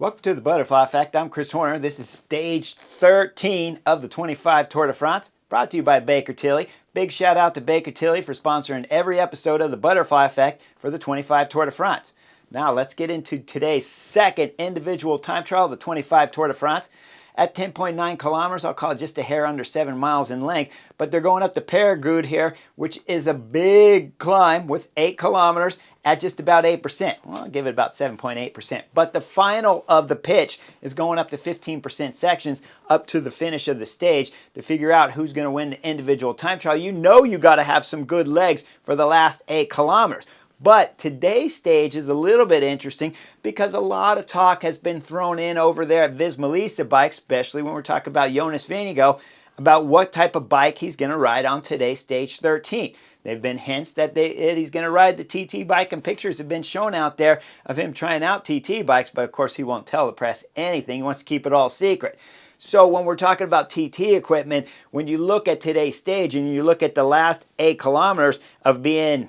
Welcome to the Butterfly Effect. I'm Chris Horner. This is stage 13 of the 25 Tour de France, brought to you by Baker Tilly. Big shout out to Baker Tilly for sponsoring every episode of the Butterfly Effect for the 25 Tour de France. Now let's get into today's second individual time trial, the 25 Tour de France. At 10.9 kilometers, I'll call it just a hair under 7 miles in length, but they're going up to Peyregoud here, which is a big climb with 8 kilometers at just about 8%. Well, I'll give it about 7.8%. But the final of the pitch is going up to 15% sections up to the finish of the stage to figure out who's going to win the individual time trial. You know you got to have some good legs for the last 8 kilometers. But today's stage is a little bit interesting because a lot of talk has been thrown in over there at Visma bike, especially when we're talking about Jonas Vingegaard, about what type of bike he's going to ride on today's stage 13. They've been hints that he's going to ride the TT bike, and pictures have been shown out there of him trying out TT bikes, but of course he won't tell the press anything. He wants to keep it all secret. So when we're talking about TT equipment, when you look at today's stage and you look at the last 8 kilometers of being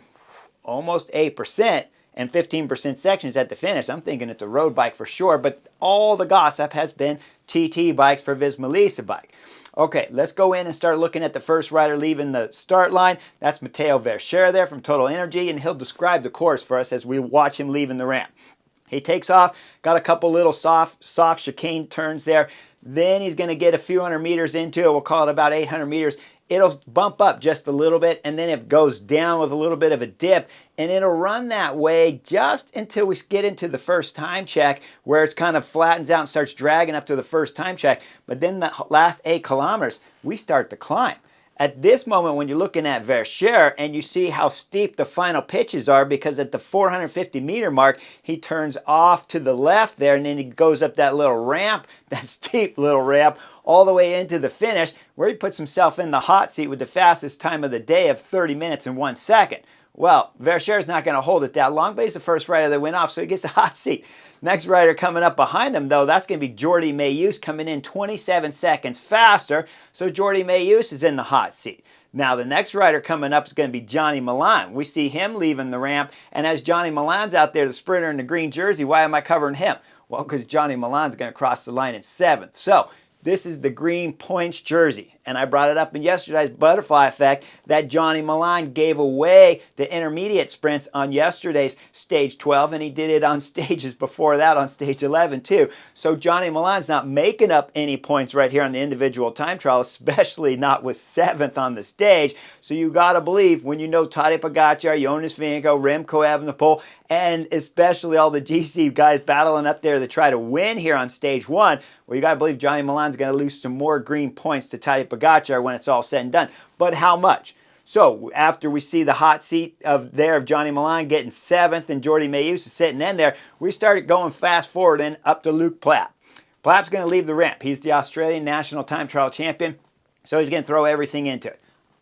almost 8% and 15% sections at the finish, I'm thinking it's a road bike for sure, but all the gossip has been TT bikes for Visma bike. Okay, let's go in and start looking at the first rider leaving the start line. That's Matteo Jorgenson there from Total Energy, and he'll describe the course for us as we watch him leaving the ramp. He takes off, got a couple little soft chicane turns there. Then he's going to get a few hundred meters into it. We'll call it about 800 meters. It'll bump up just a little bit, and then it goes down with a little bit of a dip, and it'll run that way just until we get into the first time check, where it's kind of flattens out and starts dragging up to the first time check. But then the last 8 kilometers, we start to climb. At this moment, when you're looking at Jorgenson and you see how steep the final pitches are, because at the 450 meter mark, he turns off to the left there, and then he goes up that little ramp, that steep little ramp, all the way into the finish, where he puts himself in the hot seat with the fastest time of the day of 30 minutes and 1 second. Well, Jorgenson's not going to hold it that long, but he's the first rider that went off, so he gets the hot seat. Next rider coming up behind him, though, that's going to be Jordi Meeus, coming in 27 seconds faster, so Jordi Meeus is in the hot seat. Now, the next rider coming up is going to be Johnny Milan. We see him leaving the ramp, and as Johnny Milan's out there, the sprinter in the green jersey, why am I covering him? Well, because Johnny Milan's going to cross the line in 7th. So, this is the green points jersey, and I brought it up in yesterday's Butterfly Effect that Johnny Milan gave away the intermediate sprints on yesterday's stage 12, and he did it on stages before that on stage 11 too. So Johnny Milan's not making up any points right here on the individual time trial, especially not with 7th on the stage. So you got to believe when you know Tadej Pogacar, Jonas Vingegaard, Remco Evenepoel, and especially all the GC guys battling up there to try to win here on stage 1, well, you got to believe Johnny Milan's going to lose some more green points to Tadej Pogacar when it's all said and done. But how much? So after we see the hot seat of Johnny Milan getting 7th and Jordi Meeus is sitting in there, we started going fast forward and up to Luke Plapp. Plapp's going to leave the ramp. He's the Australian national time trial champion, so he's going to throw everything into it.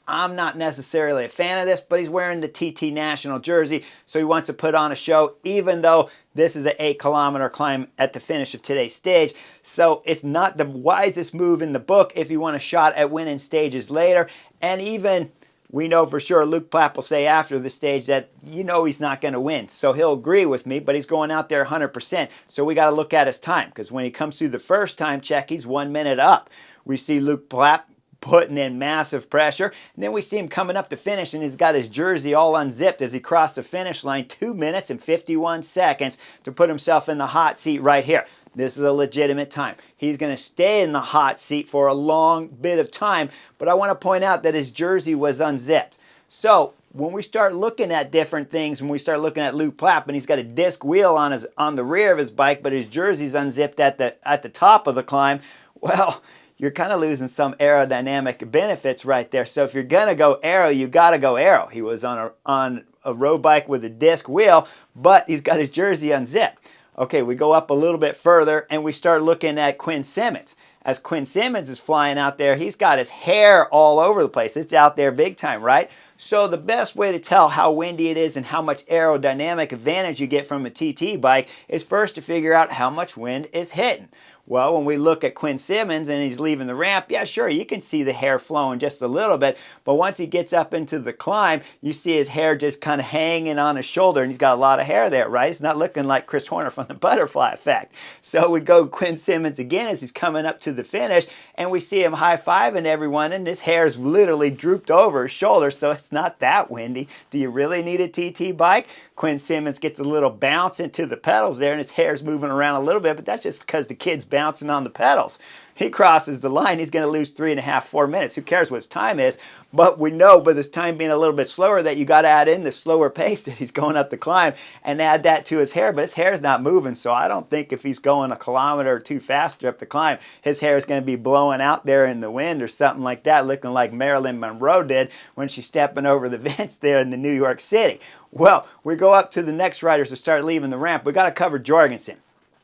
I'm not necessarily a fan of this, but he's wearing the TT national jersey, so he wants to put on a show, even though this is an 8-kilometer climb at the finish of today's stage. So it's not the wisest move in the book if you want a shot at winning stages later. And even we know for sure Luke Plapp will say after the stage that he's not going to win. So he'll agree with me, but he's going out there 100%. So we got to look at his time, because when he comes through the first time check, he's 1 minute up. We see Luke Plapp putting in massive pressure, and then we see him coming up to finish, and he's got his jersey all unzipped as he crossed the finish line, 2 minutes and 51 seconds to put himself in the hot seat right here. This is a legitimate time. He's going to stay in the hot seat for a long bit of time, but I want to point out that his jersey was unzipped. So when we start looking at different things, when we start looking at Luke Plapp, and he's got a disc wheel on the rear of his bike, but his jersey's unzipped at the top of the climb, well, you're kind of losing some aerodynamic benefits right there. So if you're going to go aero, you got to go aero. He was on a road bike with a disc wheel, but he's got his jersey unzipped. Okay, we go up a little bit further, and we start looking at Quinn Simmons. As Quinn Simmons is flying out there, he's got his hair all over the place. It's out there big time, right? So the best way to tell how windy it is and how much aerodynamic advantage you get from a TT bike is first to figure out how much wind is hitting. Well, when we look at Quinn Simmons and he's leaving the ramp, yeah, sure, you can see the hair flowing just a little bit, but once he gets up into the climb, you see his hair just kind of hanging on his shoulder, and he's got a lot of hair there, right? It's not looking like Chris Horner from the Butterfly Effect. So we go Quinn Simmons again as he's coming up to the finish, and we see him high-fiving everyone, and his hair's literally drooped over his shoulder, so it's not that windy. Do you really need a TT bike? Quinn Simmons gets a little bounce into the pedals there, and his hair's moving around a little bit, but that's just because the kid's bouncing on the pedals. He crosses the line, he's going to lose 3.5, 4 minutes. Who cares what his time is? But we know, with his time being a little bit slower, that you got to add in the slower pace that he's going up the climb and add that to his hair. But his hair's not moving, so I don't think if he's going a kilometer or two faster up the climb, his hair is going to be blowing out there in the wind or something like that, looking like Marilyn Monroe did when she's stepping over the vents there in the New York City. Well, we go up to the next riders to start leaving the ramp. We got to cover Jorgenson.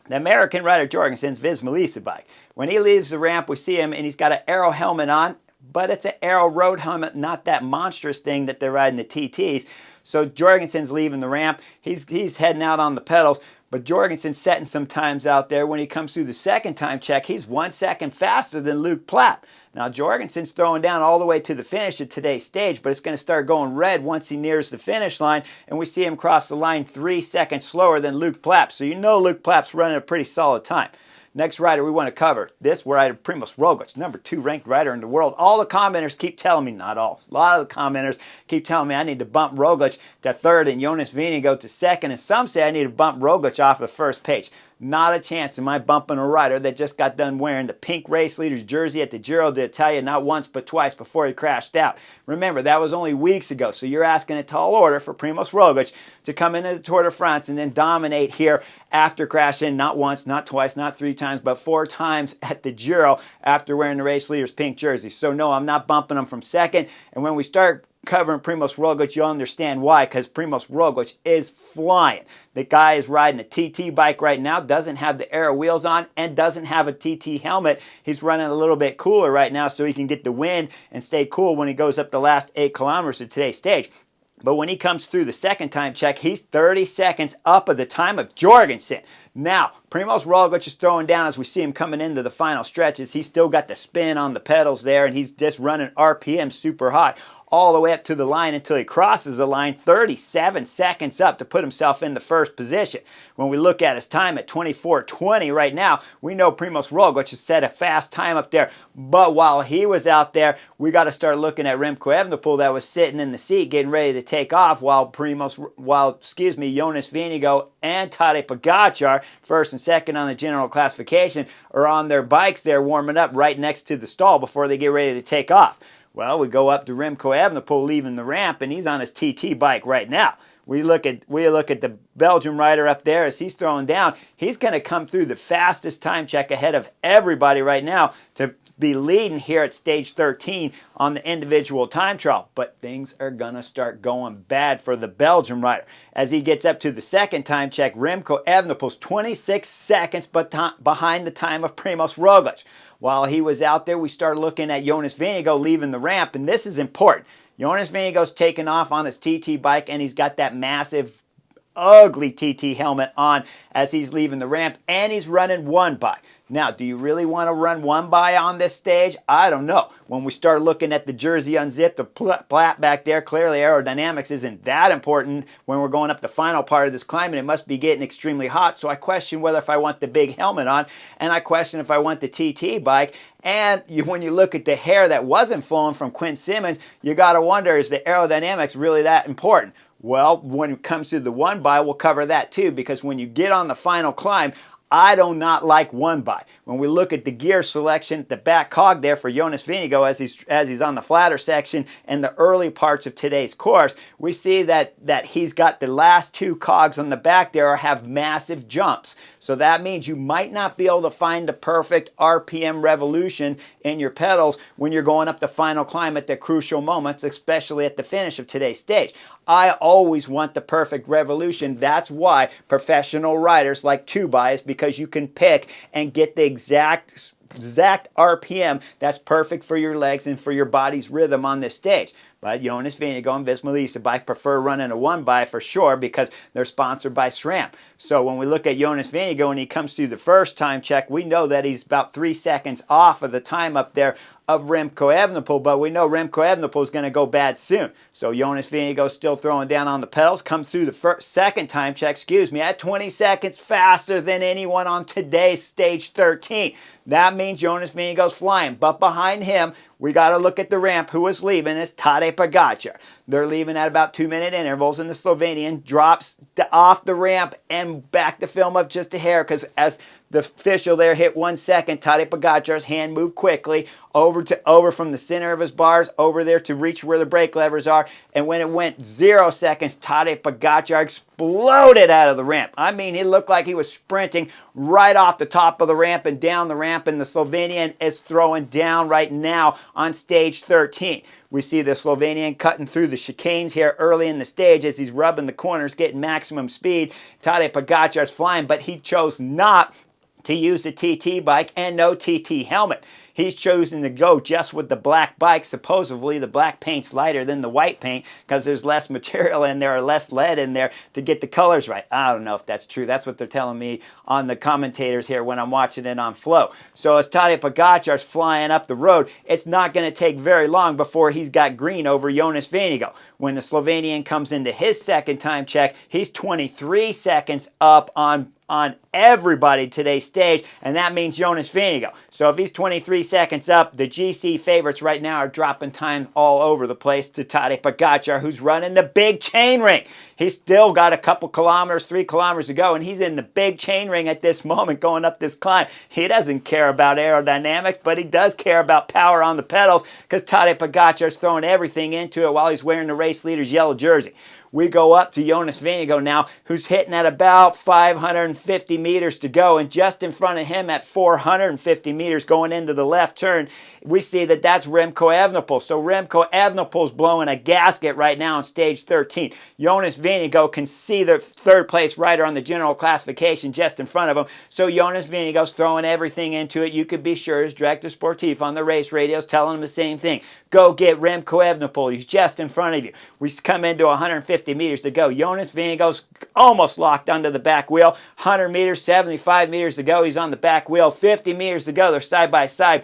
The American rider Jorgenson's Viz Melissa bike. When he leaves the ramp, we see him, and he's got an Aero helmet on, but it's an Aero road helmet, not that monstrous thing that they're riding the TTs. So Jorgenson's leaving the ramp. He's heading out on the pedals, but Jorgenson's setting some times out there. When he comes through the second time check, he's 1 second faster than Luke Plapp. Now, Jorgenson's throwing down all the way to the finish at today's stage, but it's going to start going red once he nears the finish line, and we see him cross the line 3 seconds slower than Luke Plapp. So you know Luke Plapp's running a pretty solid time. Next rider we want to cover, this rider, Primoz Roglic, number 2 ranked rider in the world. All the commenters keep telling me, not all, a lot of the commenters keep telling me I need to bump Roglic to 3rd and Jonas Vingegaard to 2nd, and some say I need to bump Roglic off the first page. Not a chance am I bumping a rider that just got done wearing the pink race leader's jersey at the Giro d'Italia not once but twice before he crashed out. Remember, that was only weeks ago, so you're asking a tall order for Primoz Roglic to come into the Tour de France and then dominate here after crashing not once, not twice, not 3 times, but 4 times at the Giro after wearing the race leader's pink jersey. So no, I'm not bumping him from 2nd, and when we start covering Primoz Roglic, you'll understand why, because Primoz Roglic is flying. The guy is riding a TT bike right now, doesn't have the Aero wheels on, and doesn't have a TT helmet. He's running a little bit cooler right now so he can get the wind and stay cool when he goes up the last 8 kilometers of today's stage. But when he comes through the second time check, he's 30 seconds up of the time of Jorgenson. Now, Primoz Roglic is throwing down as we see him coming into the final stretches. He's still got the spin on the pedals there, and he's just running RPM super hot all the way up to the line until he crosses the line, 37 seconds up to put himself in the first position. When we look at his time at 24:20 right now, we know Primoz Roglic has set a fast time up there. But while he was out there, we got to start looking at Remco Evenepoel that was sitting in the seat getting ready to take off while Jonas Vingegaard and Tadej Pogacar, 1st and 2nd on the general classification, are on their bikes there warming up right next to the stall before they get ready to take off. Well, we go up to Remco Evenepoel leaving the ramp, and he's on his TT bike right now. We look at the Belgian rider up there as he's throwing down. He's going to come through the fastest time check ahead of everybody right now to be leading here at stage 13 on the individual time trial. But things are going to start going bad for the Belgian rider. As he gets up to the second time check, Remco Evenepoel's 26 seconds behind the time of Primoz Roglic. While he was out there, we start looking at Jonas Vingegaard leaving the ramp, and this is important. Jonas Vingegaard's taking off on his TT bike, and he's got that massive, ugly TT helmet on as he's leaving the ramp, and he's running 1x. Now, do you really want to run 1x on this stage? I don't know. When we start looking at the jersey unzipped, the Plapp back there, clearly aerodynamics isn't that important when we're going up the final part of this climb, and it must be getting extremely hot. So I question whether if I want the big helmet on, and I question if I want the TT bike. And when you look at the hair that wasn't flowing from Quinn Simmons, you got to wonder, is the aerodynamics really that important? Well, when it comes to the 1x, we'll cover that too, because when you get on the final climb, I do not like 1x. When we look at the gear selection, the back cog there for Jonas Vingegaard as he's on the flatter section and the early parts of today's course, we see that he's got the last 2 cogs on the back there have massive jumps. So that means you might not be able to find the perfect RPM revolution in your pedals when you're going up the final climb at the crucial moments, especially at the finish of today's stage. I always want the perfect revolution. That's why professional riders like 2x, because you can pick and get the exact RPM that's perfect for your legs and for your body's rhythm on this stage. But Jonas Vingegaard and Visma Lease Bike prefer running a one by for sure because they're sponsored by SRAM. So when we look at Jonas Vingegaard and he comes through the first time check, we know that he's about 3 seconds off of the time up there of Remco Evenepoel, but we know Remco Evenepoel is going to go bad soon. So Jonas Vingegaard still throwing down on the pedals, comes through the second time check, at 20 seconds faster than anyone on today's stage 13. That means Jonas Vingegaard's flying, but behind him, we got to look at the ramp. Who is leaving? It's Tadej Pogacar. They're leaving at about 2-minute intervals, and the Slovenian drops off the ramp and back the film up just a hair because as the official there hit 1 second, Tadej Pogacar's hand moved quickly over from the center of his bars over there to reach where the brake levers are. And when it went 0 seconds, Tadej Pogacar exploded out of the ramp. I mean, he looked like he was sprinting right off the top of the ramp and down the ramp, and the Slovenian is throwing down right now on stage 13. We see the Slovenian cutting through the chicanes here early in the stage as he's rubbing the corners, getting maximum speed. Tadej Pogacar's flying, but he chose not to use a TT bike and no TT helmet. He's chosen to go just with the black bike. Supposedly the black paint's lighter than the white paint because there's less material in there or less lead in there to get the colors right. I don't know if that's true. That's what they're telling me on the commentators here when I'm watching it on Flow. So as Tadej Pogacar's flying up the road, it's not going to take very long before he's got green over Jonas Vingegaard. When the Slovenian comes into his second time check, he's 23 seconds up on everybody today's stage, and that means Jonas Vingegaard. So if he's 23 seconds up, the GC favorites right now are dropping time all over the place to Tadej Pogacar, who's running the big chain ring. He's still got a couple kilometers, 3 kilometers to go, and he's in the big chain ring at this moment going up this climb. He doesn't care about aerodynamics, but he does care about power on the pedals because Tadej Pogacar's throwing everything into it while he's wearing the race leader's yellow jersey. We go up to Jonas Vingegaard now, who's hitting at about 550 meters to go, and just in front of him at 450 meters going into the left turn, we see that that's Remco Evenepoel. So Remco Evenepoel's blowing a gasket right now on stage 13. Jonas Vingegaard can see the third place rider on the general classification just in front of him. So Jonas Vingegaard's throwing everything into it. You could be sure his director sportif on the race radios telling him the same thing. Go get Remco Evenepoel. He's just in front of you. We come into 150 meters to go. Jonas Vingegaard's almost locked onto the back wheel. 100 meters, 75 meters to go. He's on the back wheel. 50 meters to go. They're side by side.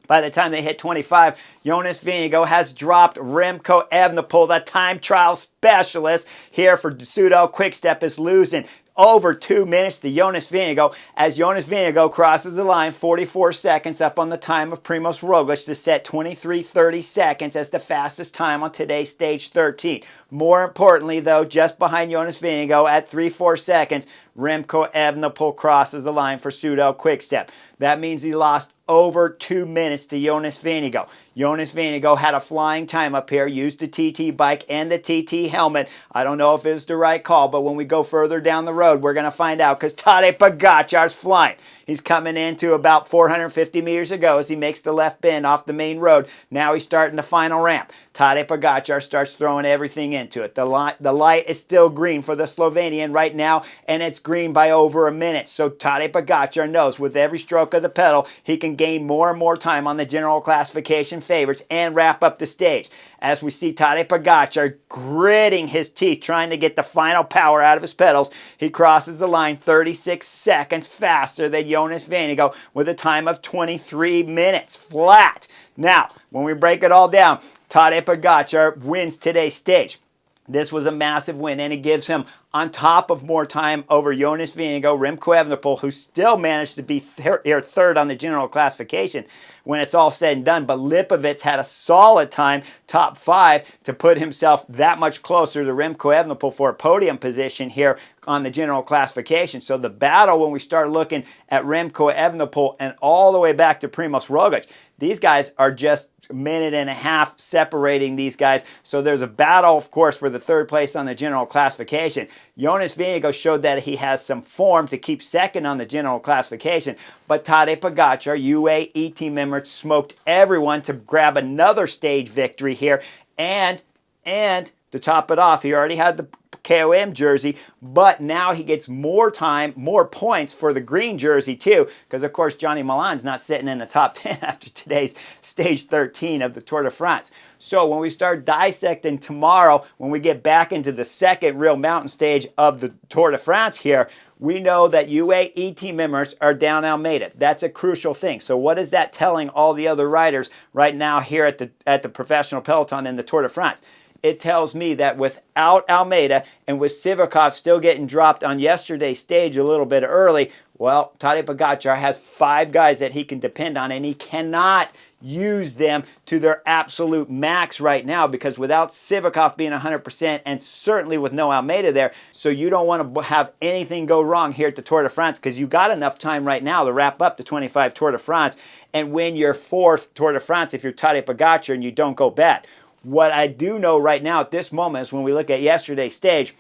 By the time they hit 25, Jonas Vingegaard has dropped Remco Evenepoel, the time trial specialist here for Pseudo Quickstep, is losing over 2 minutes to Jonas Vingegaard as Jonas Vingegaard crosses the line 44 seconds up on the time of Primoz Roglic to set 23:30 seconds as the fastest time on today's stage 13. More importantly, though, just behind Jonas Vingegaard at 3-4 seconds, Remco Evenepoel crosses the line for Pseudo Quickstep. That means he lost over 2 minutes to Jonas Vingegaard. Jonas Vingegaard had a flying time up here, used the TT bike and the TT helmet. I don't know if it's the right call, but when we go further down the road, we're going to find out because Tadej Pogacar's flying. He's coming into about 450 meters to go as he makes the left bend off the main road. Now he's starting the final ramp. Tadej Pogacar starts throwing everything into it. The light is still green for the Slovenian right now, and it's green by over a minute. So Tadej Pogacar knows with every stroke of the pedal, he can gain more and more time on the general classification favorites and wrap up the stage. As we see Tadej Pogacar gritting his teeth, trying to get the final power out of his pedals, he crosses the line 36 seconds faster than Jonas Vingegaard with a time of 23 minutes flat. Now, when we break it all down, Tadej Pogacar wins today's stage. This was a massive win, and it gives him, on top of more time over Jonas Vingegaard, Remco Evenepoel, who still managed to be third on the general classification when it's all said and done. But Lipovitz had a solid time, top 5, to put himself that much closer to Remco Evenepoel for a podium position here on the general classification. So the battle, when we start looking at Remco Evenepoel and all the way back to Primoz Roglic, these guys are just a minute and a half separating these guys. So there's a battle, of course, for the third place on the general classification. Jonas Vingegaard showed that he has some form to keep second on the general classification. But Tadej Pogacar, UAE team member, smoked everyone to grab another stage victory here. And to top it off, he already had the KOM jersey, but now he gets more time, more points for the green jersey too, because of course Johnny Milan's not sitting in the top 10 after today's stage 13 of the Tour de France. So when we start dissecting tomorrow, when we get back into the second real mountain stage of the Tour de France here, we know that UAE team members are down Almeida. That's a crucial thing. So what is that telling all the other riders right now here at the professional peloton in the Tour de France? It tells me that without Almeida and with Sivakov still getting dropped on yesterday's stage a little bit early, well, Tadej Pogacar has 5 guys that he can depend on, and he cannot use them to their absolute max right now, because without Sivakov being 100% and certainly with no Almeida there, so you don't want to have anything go wrong here at the Tour de France, because you got enough time right now to wrap up the 25 Tour de France and win your 4th Tour de France if you're Tadej Pogacar and you don't go bad. What I do know right now at this moment is when we look at yesterday's stage,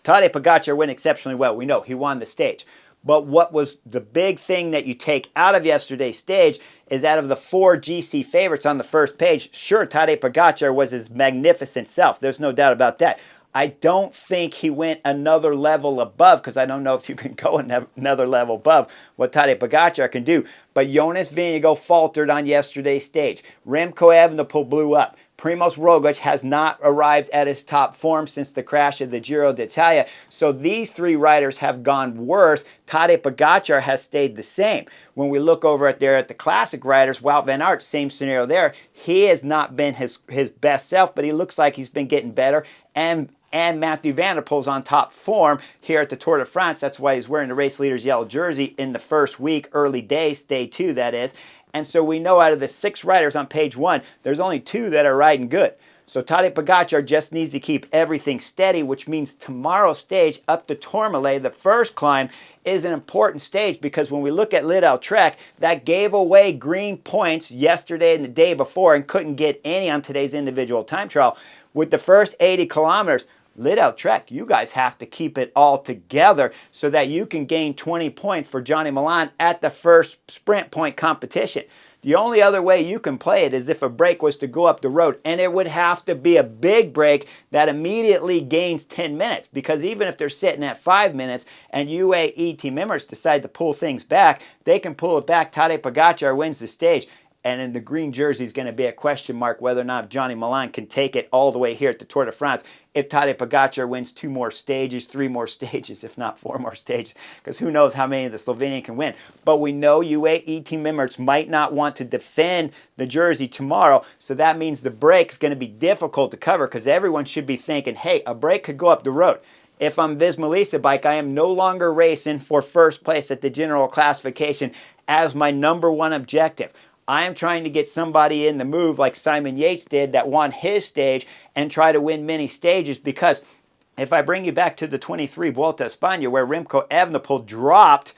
Tadej Pogacar went exceptionally well. We know he won the stage. But what was the big thing that you take out of yesterday's stage is out of the 4 GC favorites on the first page, sure, Tadej Pogacar was his magnificent self. There's no doubt about that. I don't think he went another level above, because I don't know if you can go another level above what Tadej Pogacar can do. But Jonas Vingegaard faltered on yesterday's stage. Remco Evenepoel blew up. Primoz Roglic has not arrived at his top form since the crash of the Giro d'Italia. So these 3 riders have gone worse. Tadej Pogacar has stayed the same. When we look over at the classic riders, Wout van Aert, same scenario there. He has not been his best self, but he looks like he's been getting better. And Matthew van der Poel's on top form here at the Tour de France. That's why he's wearing the race leader's yellow jersey in the first week, early days, day 2 that is. And so we know out of the 6 riders on page 1, there's only 2 that are riding good. So Tadej Pogacar just needs to keep everything steady, which means tomorrow's stage up to Tourmalet, the first climb, is an important stage, because when we look at Lidl Trek, that gave away green points yesterday and the day before and couldn't get any on today's individual time trial. With the first 80 kilometers, Lidl Trek, you guys have to keep it all together so that you can gain 20 points for Johnny Milan at the first sprint point competition. The only other way you can play it is if a break was to go up the road, and it would have to be a big break that immediately gains 10 minutes, because even if they're sitting at 5 minutes and UAE team members decide to pull things back, they can pull it back. Tadej Pogacar wins the stage. And in the green jersey is going to be a question mark whether or not Johnny Milan can take it all the way here at the Tour de France if Tadej Pogacar wins 2 more stages, 3 more stages, if not 4 more stages, because who knows how many the Slovenian can win. But we know UAE team members might not want to defend the jersey tomorrow, so that means the break is going to be difficult to cover, because everyone should be thinking, hey, a break could go up the road. If I'm Visma Bike, I am no longer racing for first place at the general classification as my #1 objective. I am trying to get somebody in the move like Simon Yates did that won his stage and try to win many stages, because if I bring you back to the 23 Vuelta a España where Remco Evenepoel dropped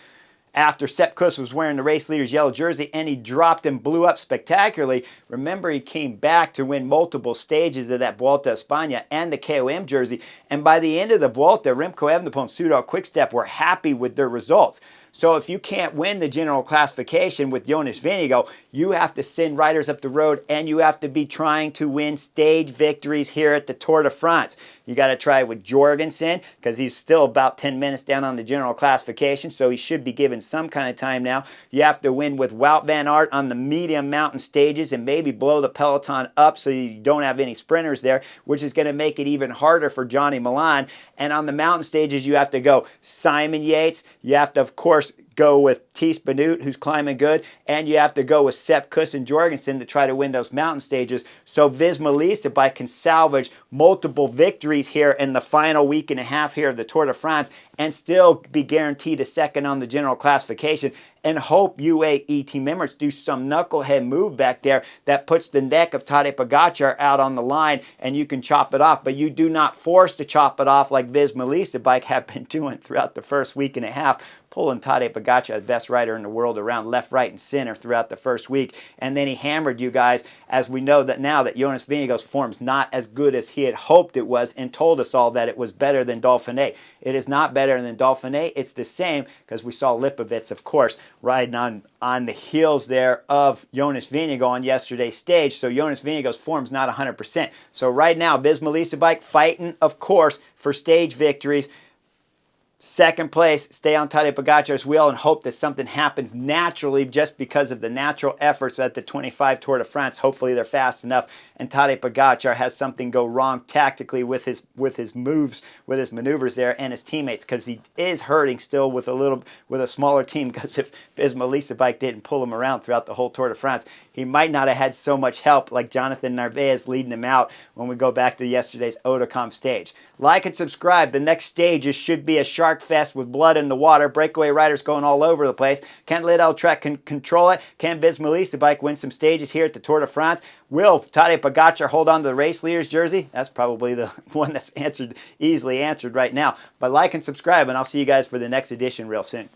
after Sepp Kuss was wearing the race leader's yellow jersey, and he dropped and blew up spectacularly. Remember, he came back to win multiple stages of that Vuelta a España and the KOM jersey, and by the end of the Vuelta, Remco Evenepoel and Soudal Quickstep were happy with their results. So if you can't win the general classification with Jonas Vingegaard, you have to send riders up the road, and you have to be trying to win stage victories here at the Tour de France. You got to try with Jorgenson, because he's still about 10 minutes down on the general classification, so he should be given some kind of time now. You have to win with Wout van Aert on the medium mountain stages and maybe blow the peloton up so you don't have any sprinters there, which is going to make it even harder for Johnny Milan. And on the mountain stages, you have to go Simon Yates. You have to, of course, go with Thies Benoot, who's climbing good, and you have to go with Sepp Kuss and Jorgensen to try to win those mountain stages. So Visma Lease can salvage multiple victories here in the final week and a half here of the Tour de France and still be guaranteed a second on the general classification, and hope UAE team members do some knucklehead move back there that puts the neck of Tadej Pogacar out on the line and you can chop it off. But you do not force to chop it off like Visma Lease have been doing throughout the first week and a half. pulling Tadej Pogacar, the best rider in the world, around left, right, and center throughout the first week. And then he hammered you guys, as we know that now that Jonas Vingegaard's form's not as good as he had hoped it was, and told us all that it was better than Dauphiné. It is not better than Dauphiné. It's the same, because we saw Lipovitz, of course, riding on the heels there of Jonas Vingegaard on yesterday's stage. So Jonas Vingegaard's form's not 100%. So right now, Visma Bike fighting, of course, for stage victories. Second place, stay on Tadej Pogacar's wheel and hope that something happens naturally just because of the natural efforts at the 25 Tour de France. Hopefully they're fast enough and Tadej Pogacar has something go wrong tactically with his moves, with his maneuvers there, and his teammates, because he is hurting still with a smaller team, because if Visma Bike didn't pull him around throughout the whole Tour de France, he might not have had so much help like Jonathan Narvaez leading him out when we go back to yesterday's Oudacom stage. Like and subscribe. The next stages should be a shark fest with blood in the water. Breakaway riders going all over the place. Can Lidl-Trek control it? Can Visma Bike win some stages here at the Tour de France? Will Tadej Pogacar hold on to the race leader's jersey? That's probably the one that's easily answered right now. But like and subscribe, and I'll see you guys for the next edition real soon.